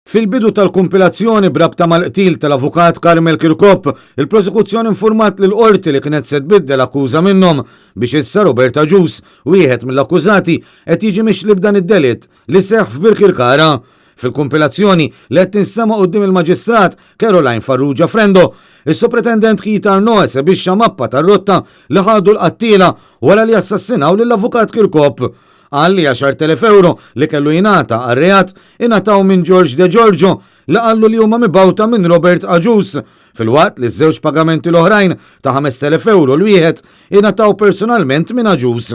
Fil-bidu tal-kumpilazzjoni brabta mal-qtil tal-avukat Karmel Kirkop, il-prosekuzzjoni informat lil qorti li kienet se tbiddel akkuża minnhom biex issa Roberta Ġus, wieħed mill-akkużati, qed jiġi mixlib dan id-delitt li seħħ f'Birkirkara. Fil-kumpilazzjoni li qed tinstema' quddiem il-Maġistrat Caroline Farrugia Frendo, is-Supretendent Keith Arnaud esebixxa mappa tar-rotta li ħadu l-qattila wara li assassinaw lill-avukat Kirkop. Għalli 10,000 euro li kellu jingħata għar-reat ingħataw minn George De Giorgio li qallu li huma mibgħuta minn Robert Ġus, filwaqt li ż-żewġ pagamenti l-oħrajn ta' 5,000 euro l-wieħed ingħataw personalment minn Ġus.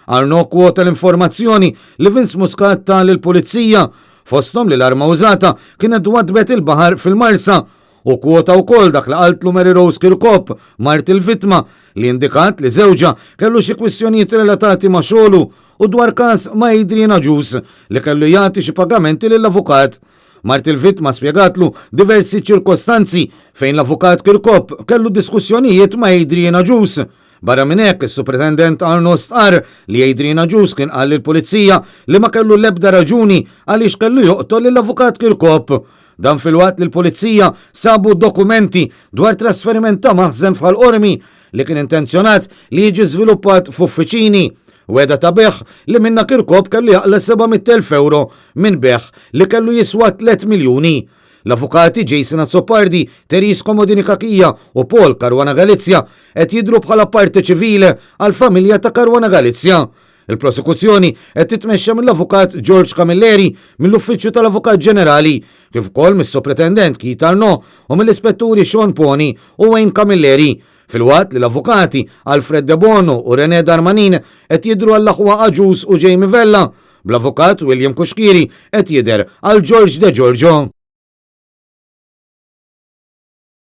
Arnaud kwota l-informazzjoni li Vince Muscat ta' lill-Pulizija fosthom li l-arma użata kienet dwadbet il-baħar fil-Marsa u kwota wkoll dak li qaltlu Mary Rose Kirkop, mart il-vittma, li indikat li żewġa kellu xi kwistjonijiet relatati ma' xogħlu u dwar każ ma' Adrian Ġus li kellu jagħti xi pagamenti lill-avukat. Mart il-vittma spjegatlu diversi ċirkostanzi fejn l-avukat Kirkop kellu diskussjonijiet ma' Adrian Ġus. Barra minn hekk is-Supretendent Arnaud stqarr li Adrian Ġus kien qal lill-Pulizija li ma kellu l-ebda raġuni għaliex kellu joqtol lill-avukat Kirkop. Dan fil-waqt li l-Pulizija sabu dokumenti dwar trasferiment ta' maħżen f'Ħal-Qormi li kien intenzjonat li jiġi żviluppat f'uffiċini. Weda ta' beħ li minna Kirkop kellu jaqla 700,000 euro minn beħ li kellu jiswa 3 miljuni. L-avukati Jason Azzopardi, Teris Komodini Kakija u Paul Caruana Galizja qed jidhru bħala parti ċivili għall-familja ta' Caruana Galizja. Il-prosekuzzjoni qed titmexxa mill-avukat George Camilleri mill-Uffiċċju tal-Avukat Ġenerali, kif ukoll mis-Supretendent Keith Arnaud u mill-Ispetturi Sean Pony u Wayne Camilleri. Filwaqt li l-avukati Alfred De Bono u René Darmanin qed jidhru għall-aħwa Ġus u Jamie Vella, bl-avukat William Kuxkiri qed jidher għal George De Giorgio.